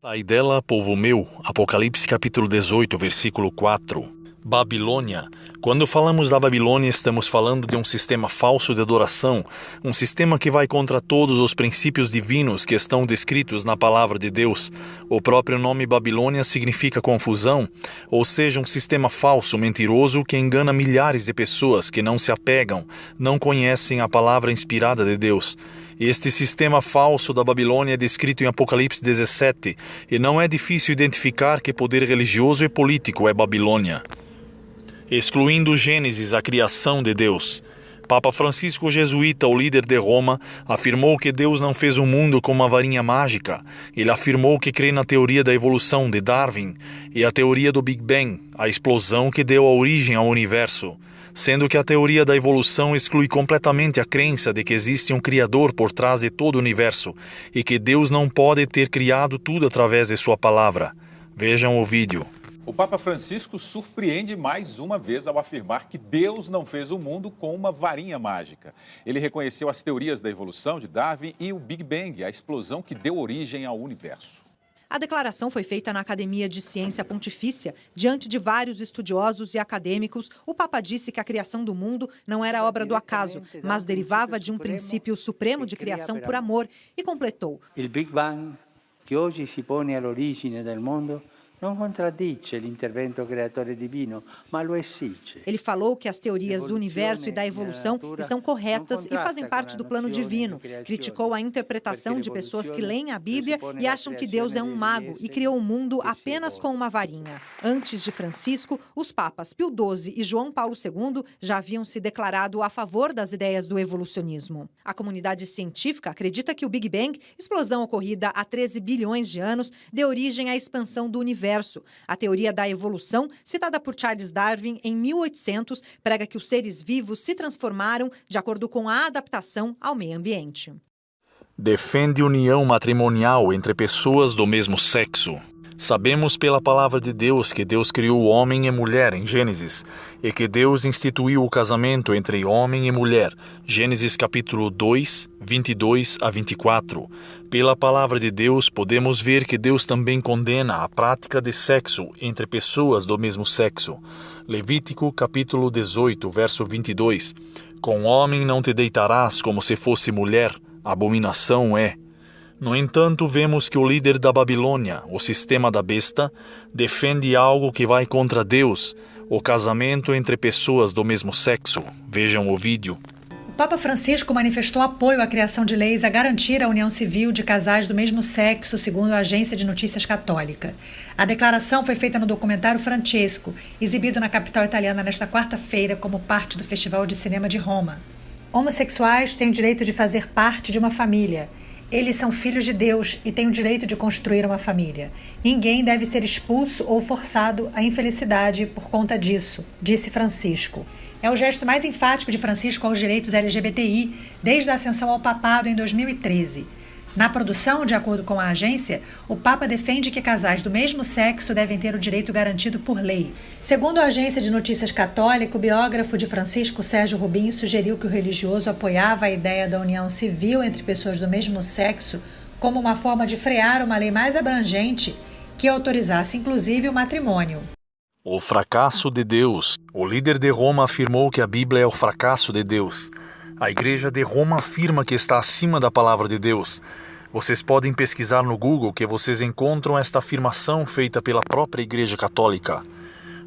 Ai dela, povo meu, Apocalipse capítulo 18, versículo 4. Babilônia. Quando falamos da Babilônia, estamos falando de um sistema falso de adoração, um sistema que vai contra todos os princípios divinos que estão descritos na palavra de Deus. O próprio nome Babilônia significa confusão, ou seja, um sistema falso, mentiroso que engana milhares de pessoas que não se apegam, não conhecem a palavra inspirada de Deus. Este sistema falso da Babilônia é descrito em Apocalipse 17, e não é difícil identificar que poder religioso e político é Babilônia. Excluindo Gênesis, a criação de Deus. Papa Francisco Jesuíta, o líder de Roma, afirmou que Deus não fez o mundo com uma varinha mágica. Ele afirmou que crê na teoria da evolução de Darwin e a teoria do Big Bang, a explosão que deu a origem ao universo, sendo que a teoria da evolução exclui completamente a crença de que existe um Criador por trás de todo o universo e que Deus não pode ter criado tudo através de sua palavra. Vejam o vídeo. O Papa Francisco surpreende mais uma vez ao afirmar que Deus não fez o mundo com uma varinha mágica. Ele reconheceu as teorias da evolução de Darwin e o Big Bang, a explosão que deu origem ao universo. A declaração foi feita na Academia de Ciência Pontifícia. Diante de vários estudiosos e acadêmicos, o Papa disse que a criação do mundo não era obra do acaso, mas derivava de um princípio supremo de criação por amor, e completou: O Big Bang, que hoje se põe all'origine del mondo, não contradice l'intervento creatore divino, ma lo esige. Ele falou que as teorias do universo e da evolução estão corretas e fazem parte do plano divino. Criticou a interpretação de pessoas que leem a Bíblia e acham que Deus é um mago e criou o mundo apenas com uma varinha. Antes de Francisco, os papas Pio XII e João Paulo II já haviam se declarado a favor das ideias do evolucionismo. A comunidade científica acredita que o Big Bang, explosão ocorrida há 13 bilhões de anos, deu origem à expansão do universo. A teoria da evolução, citada por Charles Darwin em 1800, prega que os seres vivos se transformaram de acordo com a adaptação ao meio ambiente. Defende união matrimonial entre pessoas do mesmo sexo. Sabemos pela palavra de Deus que Deus criou homem e mulher em Gênesis e que Deus instituiu o casamento entre homem e mulher, Gênesis capítulo 2, 22 a 24. Pela palavra de Deus podemos ver que Deus também condena a prática de sexo entre pessoas do mesmo sexo. Levítico capítulo 18, verso 22. Com homem não te deitarás como se fosse mulher, abominação é. No entanto, vemos que o líder da Babilônia, o sistema da besta, defende algo que vai contra Deus, o casamento entre pessoas do mesmo sexo. Vejam o vídeo. O Papa Francisco manifestou apoio à criação de leis a garantir a união civil de casais do mesmo sexo, segundo a Agência de Notícias Católica. A declaração foi feita no documentário Francesco, exibido na capital italiana nesta quarta-feira como parte do Festival de Cinema de Roma. Homossexuais têm o direito de fazer parte de uma família. Eles são filhos de Deus e têm o direito de construir uma família. Ninguém deve ser expulso ou forçado à infelicidade por conta disso, disse Francisco. É o gesto mais enfático de Francisco aos direitos LGBTI desde a ascensão ao papado em 2013. Na produção, de acordo com a agência, o Papa defende que casais do mesmo sexo devem ter o direito garantido por lei. Segundo a Agência de Notícias Católica, o biógrafo de Francisco, Sérgio Rubim, sugeriu que o religioso apoiava a ideia da união civil entre pessoas do mesmo sexo como uma forma de frear uma lei mais abrangente que autorizasse inclusive o matrimônio. O fracasso de Deus. O líder de Roma afirmou que a Bíblia é o fracasso de Deus. A Igreja de Roma afirma que está acima da palavra de Deus. Vocês podem pesquisar no Google que vocês encontram esta afirmação feita pela própria Igreja Católica.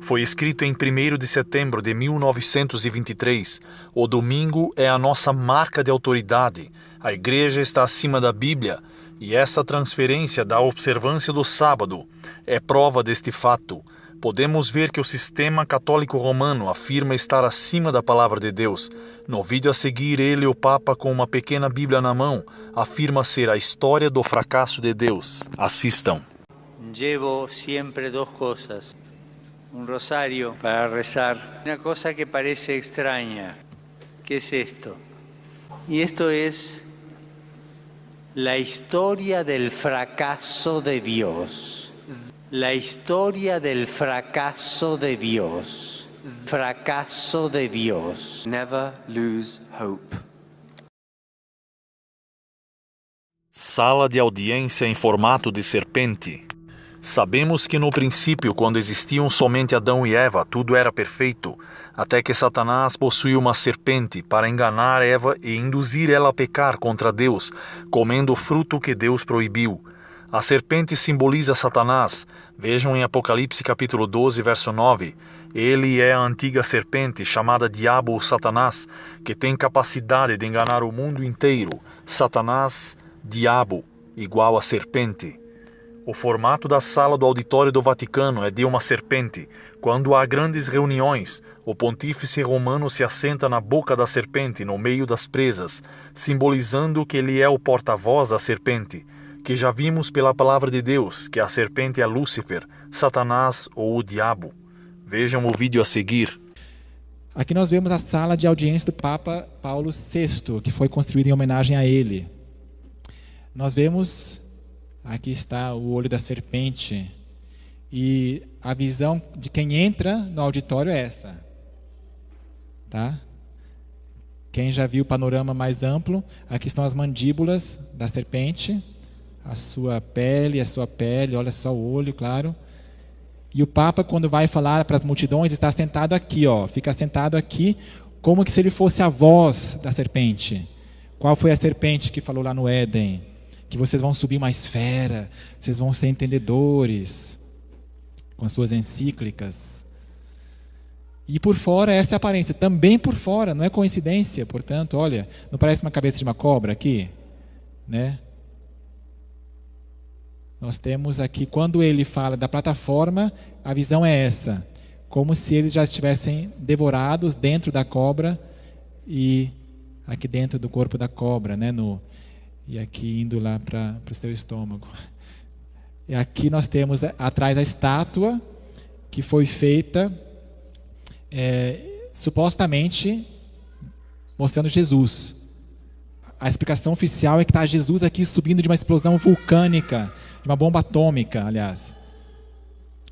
Foi escrito em 1º de setembro de 1923. O domingo é a nossa marca de autoridade. A Igreja está acima da Bíblia e essa transferência da observância do sábado é prova deste fato. Podemos ver que o sistema católico romano afirma estar acima da palavra de Deus. No vídeo a seguir, ele, o Papa, com uma pequena Bíblia na mão, afirma ser a história do fracasso de Deus. Assistam. Llevo sempre duas coisas. Rosário para rezar. Uma coisa que parece extraña. Que é isto? E isto é a história do fracasso de Deus. La historia del fracaso de Dios. Fracaso de Dios. Never lose hope. Sala de audiência em formato de serpente. Sabemos que no princípio, quando existiam somente Adão e Eva, tudo era perfeito, até que Satanás possuiu uma serpente para enganar Eva e induzir ela a pecar contra Deus, comendo o fruto que Deus proibiu. A serpente simboliza Satanás. Vejam em Apocalipse capítulo 12, verso 9. Ele é a antiga serpente, chamada Diabo ou Satanás, que tem capacidade de enganar o mundo inteiro. Satanás, Diabo, igual a serpente. O formato da sala do auditório do Vaticano é de uma serpente. Quando há grandes reuniões, o pontífice romano se assenta na boca da serpente, no meio das presas, simbolizando que ele é o porta-voz da serpente, que já vimos pela palavra de Deus que a serpente é Lúcifer, Satanás ou o Diabo. Vejam o vídeo a seguir. Aqui nós vemos a sala de audiência do Papa Paulo VI, que foi construída em homenagem a ele. Nós vemos, aqui está o olho da serpente, e a visão de quem entra no auditório é essa. Tá? Quem já viu o panorama mais amplo, aqui estão as mandíbulas da serpente, a sua pele, olha só o olho, claro. E o Papa, quando vai falar para as multidões, está sentado aqui, fica sentado aqui, como que se ele fosse a voz da serpente. Qual foi a serpente que falou lá no Éden? Que vocês vão subir uma esfera, vocês vão ser entendedores, com as suas encíclicas. E por fora, essa é a aparência, também por fora, não é coincidência, portanto, olha, não parece uma cabeça de uma cobra aqui? Né? Nós temos aqui, quando ele fala da plataforma, a visão é essa, como se eles já estivessem devorados dentro da cobra e aqui dentro do corpo da cobra, né, e aqui indo lá para o seu estômago. E aqui nós temos atrás a estátua que foi feita supostamente mostrando Jesus. A explicação oficial é que está Jesus aqui subindo de uma explosão vulcânica, de uma bomba atômica, aliás.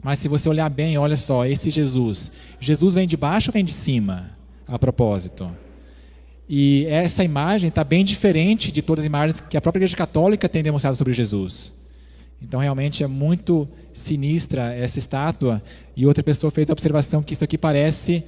Mas se você olhar bem, olha só, esse Jesus. Jesus vem de baixo ou vem de cima, a propósito? E essa imagem está bem diferente de todas as imagens que a própria Igreja Católica tem demonstrado sobre Jesus. Então, realmente é muito sinistra essa estátua. E outra pessoa fez a observação que isso aqui parece...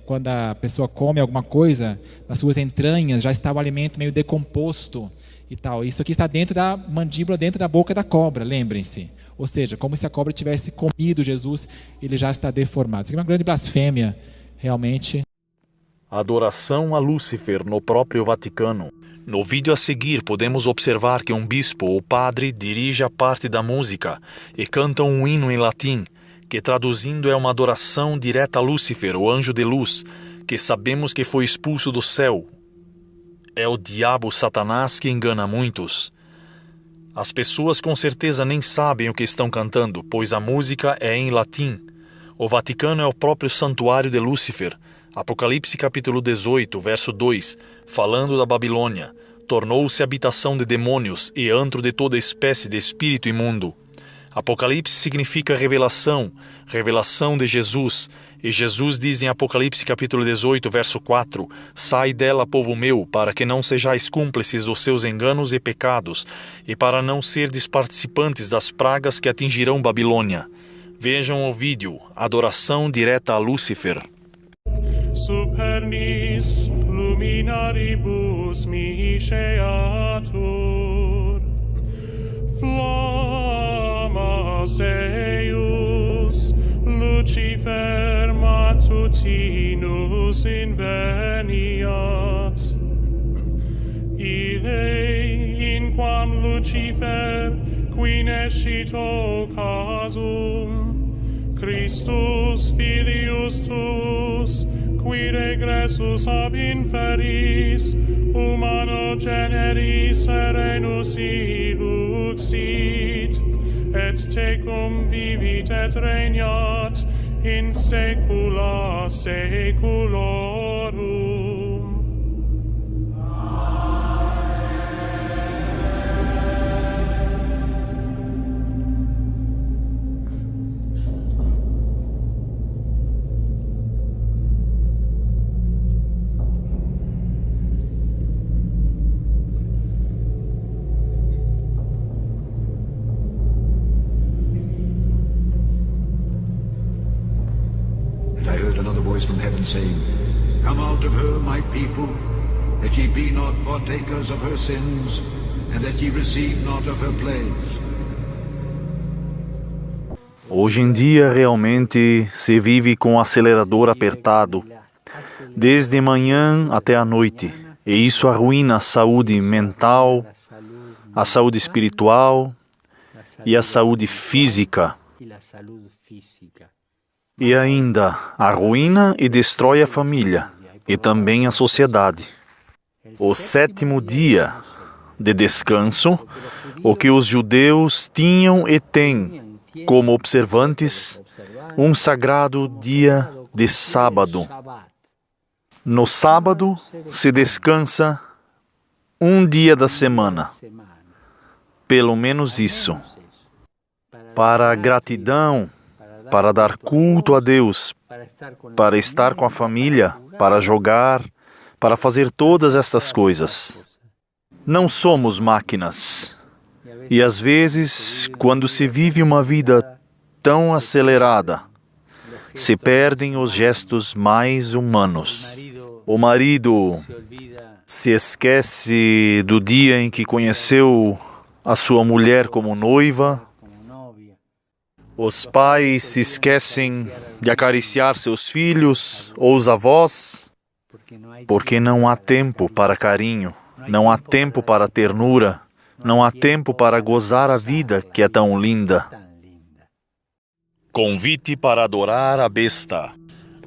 quando a pessoa come alguma coisa, nas suas entranhas já está o alimento meio decomposto e tal. Isso aqui está dentro da mandíbula, dentro da boca da cobra, lembrem-se. Ou seja, como se a cobra tivesse comido Jesus, ele já está deformado. Isso aqui é uma grande blasfêmia, realmente. Adoração a Lúcifer no próprio Vaticano. No vídeo a seguir, podemos observar que um bispo ou padre dirige a parte da música e canta um hino em latim, que traduzindo é uma adoração direta a Lúcifer, o anjo de luz, que sabemos que foi expulso do céu. É o diabo Satanás que engana muitos. As pessoas com certeza nem sabem o que estão cantando, pois a música é em latim. O Vaticano é o próprio santuário de Lúcifer. Apocalipse capítulo 18, verso 2, falando da Babilônia, tornou-se habitação de demônios e antro de toda espécie de espírito imundo. Apocalipse significa revelação, revelação de Jesus. E Jesus diz em Apocalipse capítulo 18, verso 4, sai dela, povo meu, para que não sejais cúmplices dos seus enganos e pecados, e para não serdes participantes das pragas que atingirão Babilônia. Vejam o vídeo, adoração direta a Lúcifer. Supernis luminaribus misceatur, flammas eius, Lucifer matutinus inveniat. Ille inquam Lucifer qui nescit occasum, Christus filius tuus, qui regressus ab inferis, humano generis serenus iluxit, et tecum vivit et regnat in saecula saeculorum. from heaven, saying, Come out of her, my people, that ye be not partakers of her sins, and that ye receive not of her plagues. Hoje em dia, realmente, se vive com o acelerador apertado, desde manhã até a noite. E isso arruína a saúde mental, a saúde espiritual e a saúde física. E ainda arruína e destrói a família e também a sociedade. O sétimo dia de descanso, o que os judeus tinham e têm como observantes, um sagrado dia de sábado. No sábado se descansa um dia da semana. Pelo menos isso. Para gratidão, para dar culto a Deus, para estar com a família, para jogar, para fazer todas estas coisas. Não somos máquinas. E às vezes, quando se vive uma vida tão acelerada, se perdem os gestos mais humanos. O marido se esquece do dia em que conheceu a sua mulher como noiva. Os pais se esquecem de acariciar seus filhos ou os avós, porque não há tempo para carinho, não há tempo para ternura, não há tempo para gozar a vida que é tão linda. Convite para adorar a besta.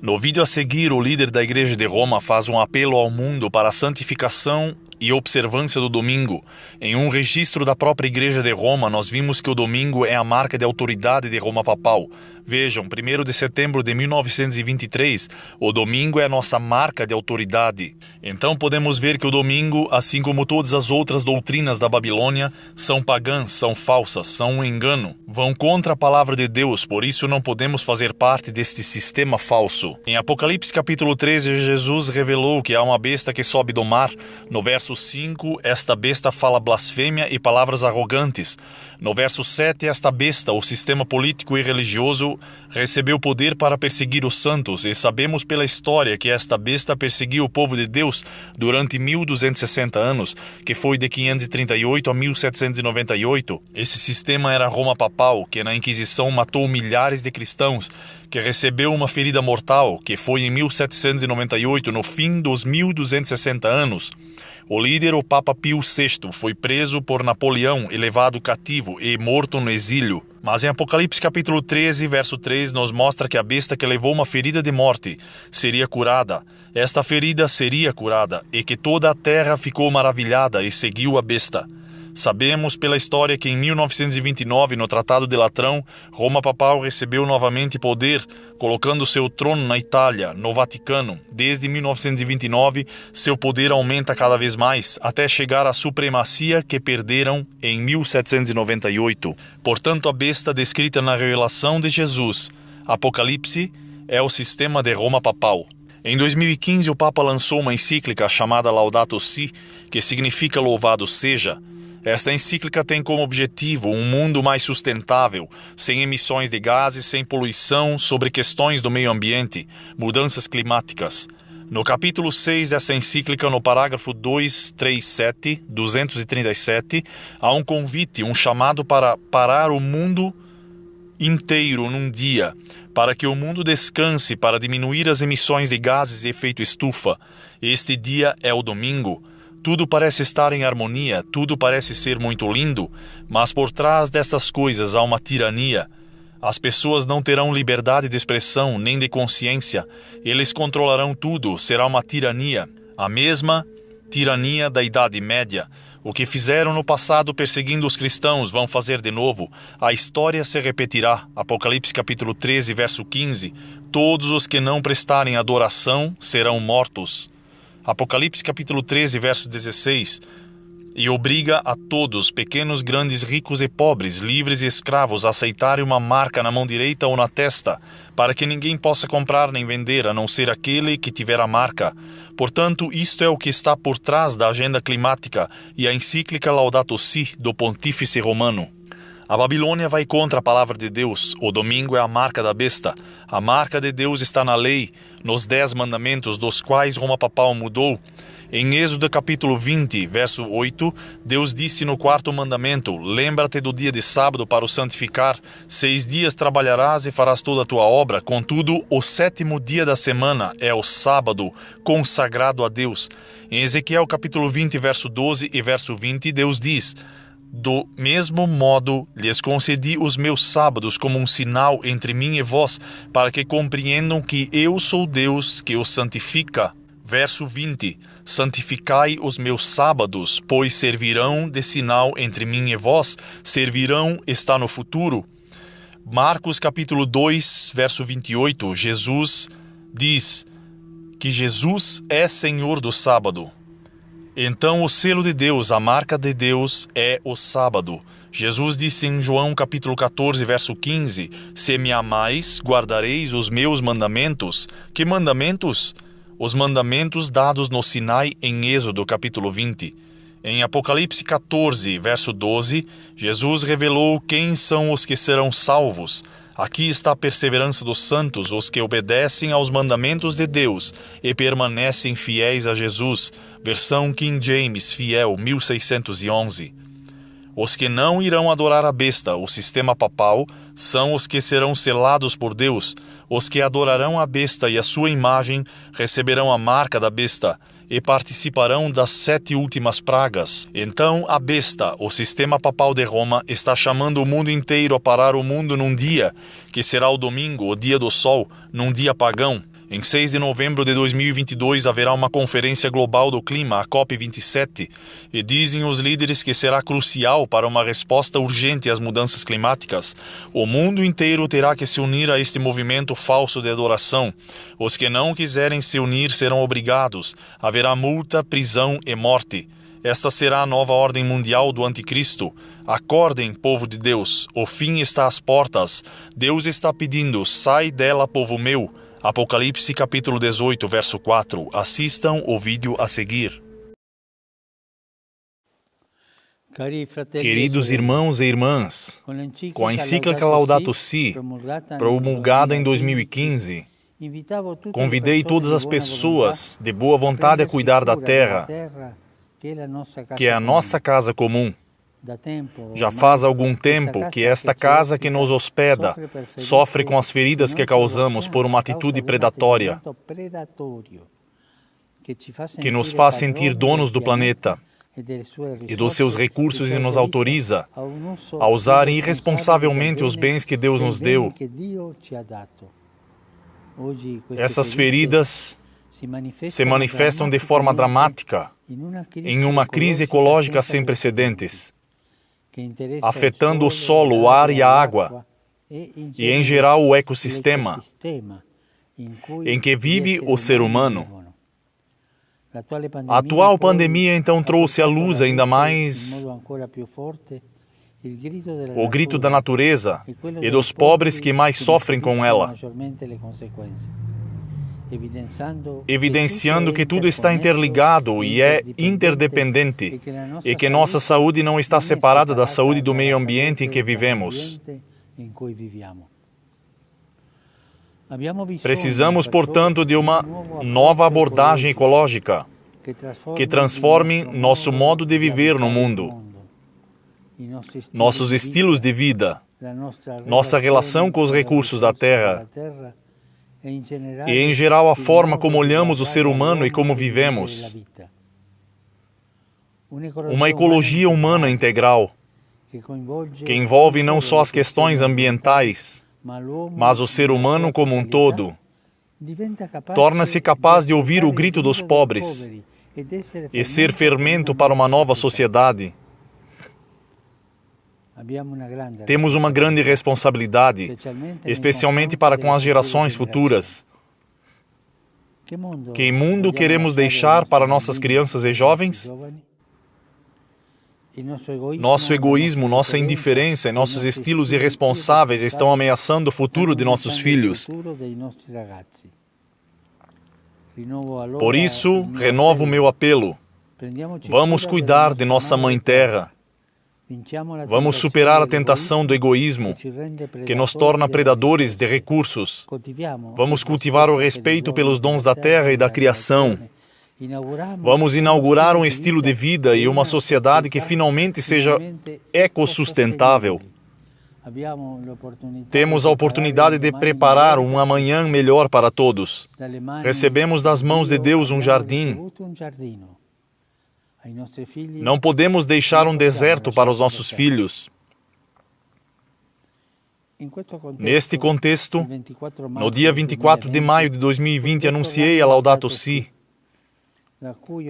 No vídeo a seguir, o líder da Igreja de Roma faz um apelo ao mundo para a santificação e observância do domingo. Em um registro da própria Igreja de Roma, nós vimos que o domingo é a marca de autoridade de Roma Papal. Vejam, 1º de setembro de 1923, o domingo é a nossa marca de autoridade. Então podemos ver que o domingo, assim como todas as outras doutrinas da Babilônia, são pagãs, são falsas, são um engano. Vão contra a palavra de Deus, por isso não podemos fazer parte deste sistema falso. Em Apocalipse capítulo 13, Jesus revelou que há uma besta que sobe do mar. No verso 5, esta besta fala blasfêmia e palavras arrogantes. No verso 7, esta besta, o sistema político e religioso, recebeu poder para perseguir os santos, e sabemos pela história que esta besta perseguiu o povo de Deus durante 1260 anos, que foi de 538 a 1798. Esse sistema era Roma Papal, que na Inquisição matou milhares de cristãos, que recebeu uma ferida mortal, que foi em 1798, no fim dos 1260 anos. O líder, o Papa Pio VI, foi preso por Napoleão e levado cativo e morto no exílio. Mas em Apocalipse capítulo 13, verso 3, nos mostra que a besta que levou uma ferida de morte seria curada. Esta ferida seria curada, e que toda a terra ficou maravilhada e seguiu a besta. Sabemos pela história que em 1929, no Tratado de Latrão, Roma Papal recebeu novamente poder, colocando seu trono na Itália, no Vaticano. Desde 1929, seu poder aumenta cada vez mais, até chegar à supremacia que perderam em 1798. Portanto, a besta descrita na revelação de Jesus, Apocalipse, é o sistema de Roma Papal. Em 2015, o Papa lançou uma encíclica chamada Laudato Si, que significa louvado seja. Esta encíclica tem como objetivo um mundo mais sustentável, sem emissões de gases, sem poluição, sobre questões do meio ambiente, mudanças climáticas. No capítulo 6 dessa encíclica, no parágrafo 237, há um convite, um chamado para parar o mundo inteiro num dia, para que o mundo descanse, para diminuir as emissões de gases de efeito estufa. Este dia é o domingo. Tudo parece estar em harmonia, tudo parece ser muito lindo, mas por trás dessas coisas há uma tirania. As pessoas não terão liberdade de expressão nem de consciência. Eles controlarão tudo, será uma tirania. A mesma tirania da Idade Média. O que fizeram no passado perseguindo os cristãos vão fazer de novo. A história se repetirá. Apocalipse capítulo 13, verso 15. Todos os que não prestarem adoração serão mortos. Apocalipse capítulo 13, verso 16, e obriga a todos, pequenos, grandes, ricos e pobres, livres e escravos, a aceitarem uma marca na mão direita ou na testa, para que ninguém possa comprar nem vender, a não ser aquele que tiver a marca. Portanto, isto é o que está por trás da agenda climática e a encíclica Laudato Si do Pontífice Romano. A Babilônia vai contra a palavra de Deus. O domingo é a marca da besta. A marca de Deus está na lei, nos 10 mandamentos, dos quais Roma Papal mudou. Em Êxodo capítulo 20, verso 8, Deus disse no 4º mandamento: lembra-te do dia de sábado para o santificar. 6 dias trabalharás e farás toda a tua obra. Contudo, o 7º dia da semana é o sábado, consagrado a Deus. Em Ezequiel capítulo 20, verso 12 e verso 20, Deus diz: do mesmo modo, lhes concedi os meus sábados como um sinal entre mim e vós, para que compreendam que eu sou Deus que os santifica. Verso 20. Santificai os meus sábados, pois servirão de sinal entre mim e vós. Servirão está no futuro. Marcos capítulo 2, verso 28. Jesus diz que Jesus é Senhor do sábado. Então o selo de Deus, a marca de Deus é o sábado. Jesus disse em João capítulo 14, verso 15: se me amais, guardareis os meus mandamentos. Que mandamentos? Os mandamentos dados no Sinai em Êxodo capítulo 20. Em Apocalipse 14, verso 12, Jesus revelou quem são os que serão salvos. Aqui está a perseverança dos santos, os que obedecem aos mandamentos de Deus e permanecem fiéis a Jesus. Versão King James, fiel, 1611. Os que não irão adorar a besta, o sistema papal, são os que serão selados por Deus. Os que adorarão a besta e a sua imagem receberão a marca da besta e participarão das 7 últimas pragas. Então a besta, o sistema papal de Roma, está chamando o mundo inteiro a parar o mundo num dia, que será o domingo, o dia do sol, num dia pagão. Em 6 de novembro de 2022 haverá uma conferência global do clima, a COP27, e dizem os líderes que será crucial para uma resposta urgente às mudanças climáticas. O mundo inteiro terá que se unir a este movimento falso de adoração. Os que não quiserem se unir serão obrigados. Haverá multa, prisão e morte. Esta será a nova ordem mundial do anticristo. Acordem, povo de Deus, o fim está às portas. Deus está pedindo: sai dela, povo meu. Apocalipse capítulo 18, verso 4. Assistam o vídeo a seguir. Queridos irmãos e irmãs, com a encíclica Laudato Si, promulgada em 2015, convidei todas as pessoas de boa vontade a cuidar da terra, que é a nossa casa comum. Já faz algum tempo que esta casa que nos hospeda sofre com as feridas que causamos por uma atitude predatória, que nos faz sentir donos do planeta e dos seus recursos e nos autoriza a usar irresponsavelmente os bens que Deus nos deu. Essas feridas se manifestam de forma dramática em uma crise ecológica sem precedentes, afetando o solo, o ar e a água, e em geral o ecossistema em que vive o ser humano. A atual pandemia então trouxe à luz ainda mais o grito da natureza e dos pobres que mais sofrem com ela, evidenciando que tudo está interligado e é interdependente, e que nossa saúde não está separada da saúde do meio ambiente em que vivemos. Precisamos, portanto, de uma nova abordagem ecológica que transforme nosso modo de viver no mundo, nossos estilos de vida, nossa relação com os recursos da terra, e, em geral, a forma como olhamos o ser humano e como vivemos. Uma ecologia humana integral, que envolve não só as questões ambientais, mas o ser humano como um todo, torna-se capaz de ouvir o grito dos pobres e ser fermento para uma nova sociedade. Temos uma grande responsabilidade, especialmente para com as gerações futuras. Que mundo queremos deixar para nossas crianças e jovens? Nosso egoísmo, nossa indiferença e nossos estilos irresponsáveis estão ameaçando o futuro de nossos filhos. Por isso, renovo o meu apelo. Vamos cuidar de nossa Mãe Terra. Vamos superar a tentação do egoísmo, que nos torna predadores de recursos. Vamos cultivar o respeito pelos dons da terra e da criação. Vamos inaugurar um estilo de vida e uma sociedade que finalmente seja ecossustentável. Temos a oportunidade de preparar um amanhã melhor para todos. Recebemos das mãos de Deus um jardim. Não podemos deixar um deserto para os nossos filhos. Neste contexto, no dia 24 de maio de 2020, anunciei a Laudato Si,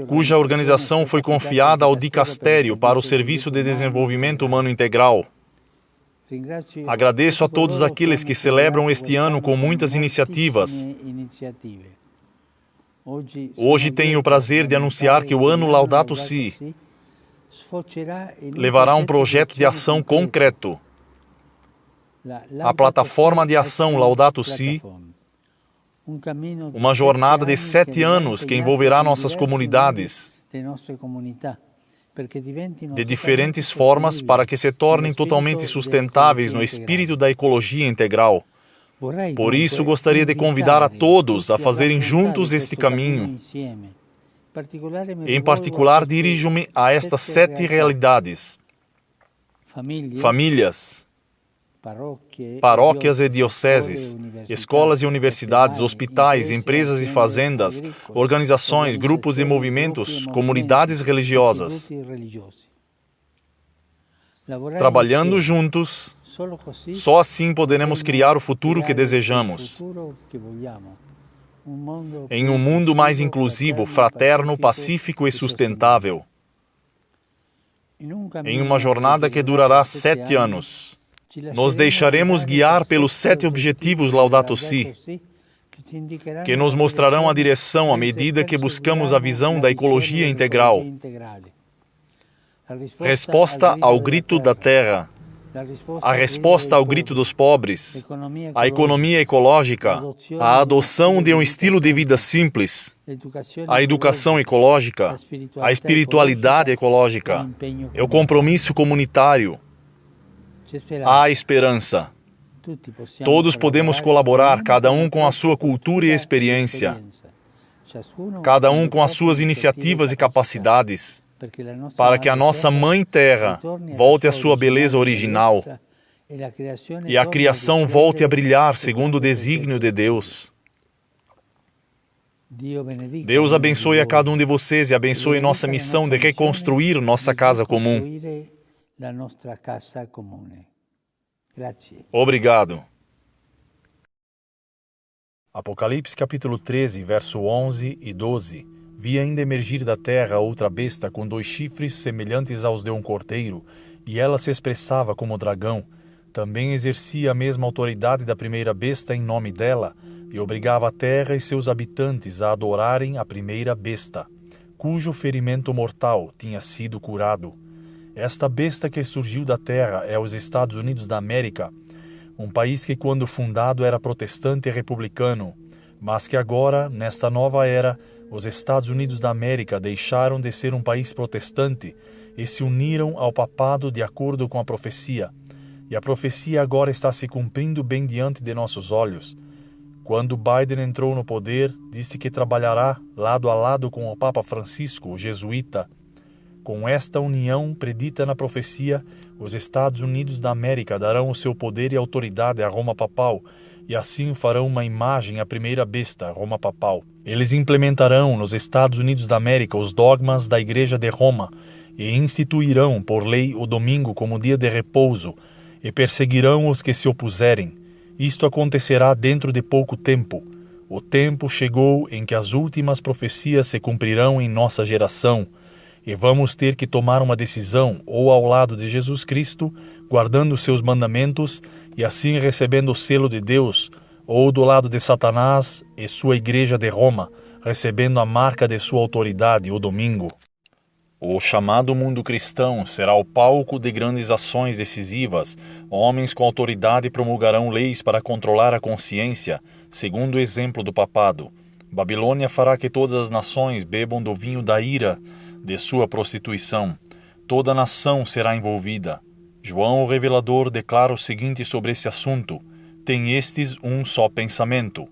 cuja organização foi confiada ao Dicastério para o Serviço de Desenvolvimento Humano Integral. Agradeço a todos aqueles que celebram este ano com muitas iniciativas. Hoje tenho o prazer de anunciar que o ano Laudato Si levará um projeto de ação concreto. A plataforma de ação Laudato Si, uma jornada de 7 anos que envolverá nossas comunidades de diferentes formas para que se tornem totalmente sustentáveis no espírito da ecologia integral. Por isso, gostaria de convidar a todos a fazerem juntos este caminho. Em particular, dirijo-me a estas 7 realidades: famílias, paróquias e dioceses, escolas e universidades, hospitais, empresas e fazendas, organizações, grupos e movimentos, comunidades religiosas. Trabalhando juntos, só assim poderemos criar o futuro que desejamos. Em um mundo mais inclusivo, fraterno, pacífico e sustentável. Em uma jornada que durará 7 anos. Nos deixaremos guiar pelos 7 objetivos Laudato Si, que nos mostrarão a direção à medida que buscamos a visão da ecologia integral. Resposta ao grito da terra. A resposta ao grito dos pobres. A economia ecológica. A adoção de um estilo de vida simples. A educação ecológica. A espiritualidade ecológica. O compromisso comunitário. Há esperança. Todos podemos colaborar, cada um com a sua cultura e experiência, cada um com as suas iniciativas e capacidades, para que a nossa Mãe Terra volte à sua beleza original e a criação volte a brilhar segundo o desígnio de Deus. Deus abençoe a cada um de vocês e abençoe nossa missão de reconstruir nossa casa comum. Obrigado. Apocalipse capítulo 13, verso 11 e 12. Vi ainda emergir da terra outra besta com 2 chifres semelhantes aos de um cordeiro, e ela se expressava como dragão. Também exercia a mesma autoridade da primeira besta em nome dela, e obrigava a terra e seus habitantes a adorarem a primeira besta, cujo ferimento mortal tinha sido curado. Esta besta que surgiu da terra é os Estados Unidos da América, um país que quando fundado era protestante e republicano, mas que agora, nesta nova era, os Estados Unidos da América deixaram de ser um país protestante e se uniram ao papado de acordo com a profecia. E a profecia agora está se cumprindo bem diante de nossos olhos. Quando Biden entrou no poder, disse que trabalhará lado a lado com o Papa Francisco, o jesuíta. Com esta união predita na profecia, os Estados Unidos da América darão o seu poder e autoridade à Roma Papal, e assim farão uma imagem à primeira besta, Roma Papal. Eles implementarão nos Estados Unidos da América os dogmas da Igreja de Roma e instituirão por lei o domingo como dia de repouso e perseguirão os que se opuserem. Isto acontecerá dentro de pouco tempo. O tempo chegou em que as últimas profecias se cumprirão em nossa geração. E vamos ter que tomar uma decisão, ou ao lado de Jesus Cristo, guardando seus mandamentos e assim recebendo o selo de Deus, ou do lado de Satanás e sua igreja de Roma, recebendo a marca de sua autoridade, o domingo. O chamado mundo cristão será o palco de grandes ações decisivas. Homens com autoridade promulgarão leis para controlar a consciência, segundo o exemplo do papado. Babilônia fará que todas as nações bebam do vinho da ira de sua prostituição. Toda a nação será envolvida. João, o revelador, declara o seguinte sobre esse assunto: tem estes um só pensamento.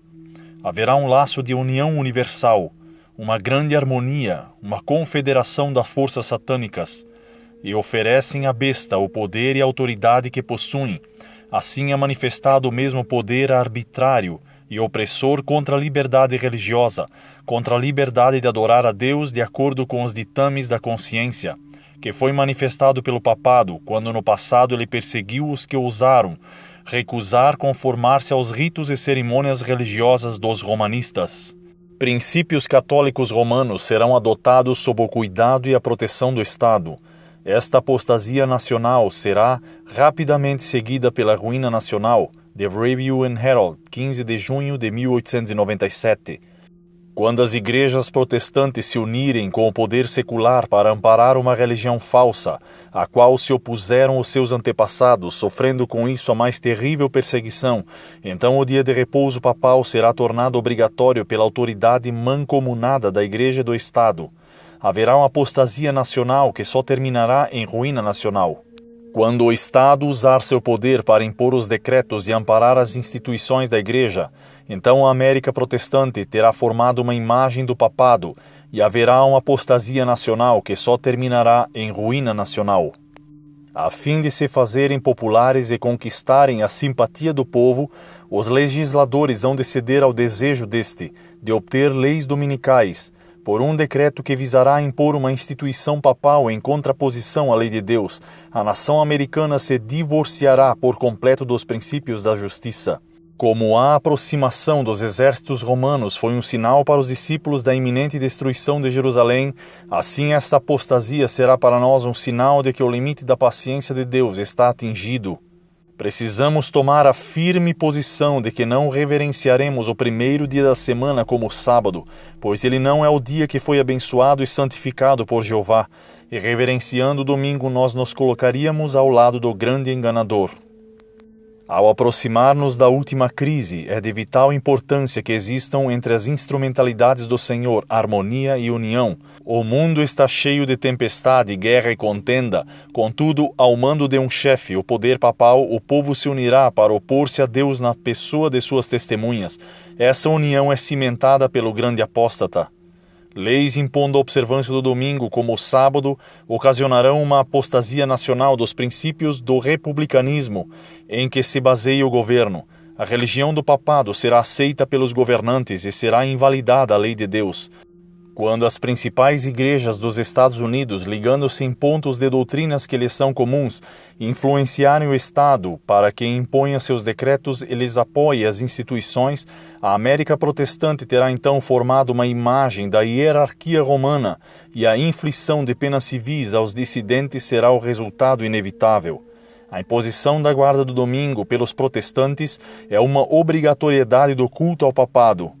Haverá um laço de união universal, uma grande harmonia, uma confederação das forças satânicas, e oferecem à besta o poder e a autoridade que possuem. Assim é manifestado o mesmo poder arbitrário e opressor contra a liberdade religiosa, contra a liberdade de adorar a Deus de acordo com os ditames da consciência, que foi manifestado pelo papado, quando no passado ele perseguiu os que ousaram recusar conformar-se aos ritos e cerimônias religiosas dos romanistas. Princípios católicos romanos serão adotados sob o cuidado e a proteção do Estado. Esta apostasia nacional será rapidamente seguida pela ruína nacional. The Review and Herald, 15 de junho de 1897. Quando as igrejas protestantes se unirem com o poder secular para amparar uma religião falsa, a qual se opuseram os seus antepassados, sofrendo com isso a mais terrível perseguição, então o dia de repouso papal será tornado obrigatório pela autoridade mancomunada da Igreja e do Estado. Haverá uma apostasia nacional que só terminará em ruína nacional. Quando o Estado usar seu poder para impor os decretos e amparar as instituições da Igreja, então a América protestante terá formado uma imagem do papado e haverá uma apostasia nacional que só terminará em ruína nacional. A fim de se fazerem populares e conquistarem a simpatia do povo, os legisladores hão de ceder ao desejo deste, de obter leis dominicais, por um decreto que visará impor uma instituição papal em contraposição à lei de Deus. A nação americana se divorciará por completo dos princípios da justiça. Como a aproximação dos exércitos romanos foi um sinal para os discípulos da iminente destruição de Jerusalém, assim esta apostasia será para nós um sinal de que o limite da paciência de Deus está atingido. Precisamos tomar a firme posição de que não reverenciaremos o primeiro dia da semana como sábado, pois ele não é o dia que foi abençoado e santificado por Jeová, e reverenciando o domingo nós nos colocaríamos ao lado do grande enganador. Ao aproximar-nos da última crise, é de vital importância que existam entre as instrumentalidades do Senhor harmonia e união. O mundo está cheio de tempestade, guerra e contenda. Contudo, ao mando de um chefe, o poder papal, o povo se unirá para opor-se a Deus na pessoa de suas testemunhas. Essa união é cimentada pelo grande apóstata. Leis impondo a observância do domingo como o sábado ocasionarão uma apostasia nacional dos princípios do republicanismo em que se baseia o governo. A religião do papado será aceita pelos governantes e será invalidada a lei de Deus. Quando as principais igrejas dos Estados Unidos, ligando-se em pontos de doutrinas que lhes são comuns, influenciarem o Estado para que imponha seus decretos e lhes apoie as instituições, a América protestante terá então formado uma imagem da hierarquia romana e a inflição de penas civis aos dissidentes será o resultado inevitável. A imposição da guarda do domingo pelos protestantes é uma obrigatoriedade do culto ao papado.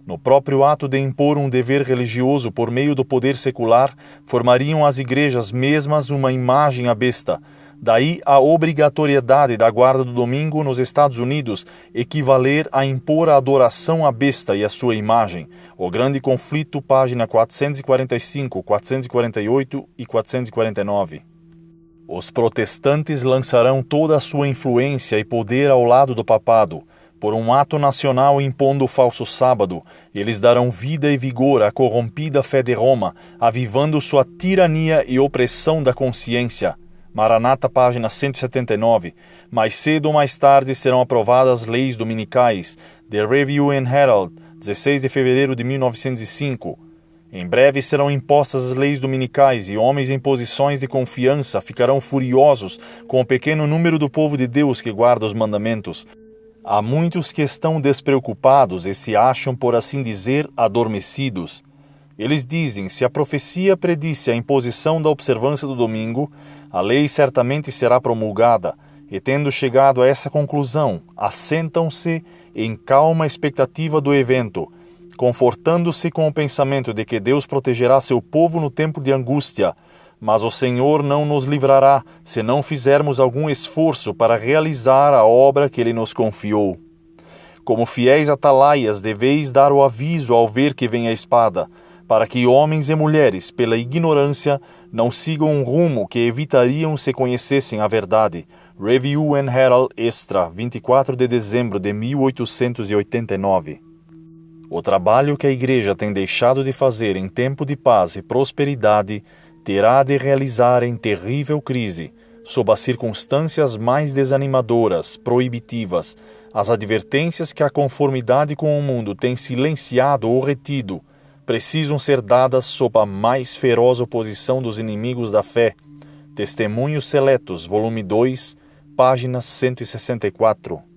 No próprio ato de impor um dever religioso por meio do poder secular, formariam as igrejas mesmas uma imagem à besta. Daí a obrigatoriedade da guarda do domingo nos Estados Unidos equivaler a impor a adoração à besta e à sua imagem. O Grande Conflito, página 445, 448 e 449. Os protestantes lançarão toda a sua influência e poder ao lado do papado. Por um ato nacional impondo o falso sábado, eles darão vida e vigor à corrompida fé de Roma, avivando sua tirania e opressão da consciência. Maranata, página 179. Mais cedo ou mais tarde serão aprovadas leis dominicais. The Review and Herald, 16 de fevereiro de 1905. Em breve serão impostas as leis dominicais e homens em posições de confiança ficarão furiosos com o pequeno número do povo de Deus que guarda os mandamentos. Há muitos que estão despreocupados e se acham, por assim dizer, adormecidos. Eles dizem, se a profecia predisse a imposição da observância do domingo, a lei certamente será promulgada, e tendo chegado a essa conclusão, assentam-se em calma expectativa do evento, confortando-se com o pensamento de que Deus protegerá seu povo no tempo de angústia, mas o Senhor não nos livrará se não fizermos algum esforço para realizar a obra que Ele nos confiou. Como fiéis atalaias, deveis dar o aviso ao ver que vem a espada, para que homens e mulheres, pela ignorância, não sigam um rumo que evitariam se conhecessem a verdade. Review and Herald Extra, 24 de dezembro de 1889. O trabalho que a Igreja tem deixado de fazer em tempo de paz e prosperidade terá de realizar em terrível crise, sob as circunstâncias mais desanimadoras, proibitivas, as advertências que a conformidade com o mundo tem silenciado ou retido, precisam ser dadas sob a mais feroz oposição dos inimigos da fé. Testemunhos Seletos, volume 2, página 164.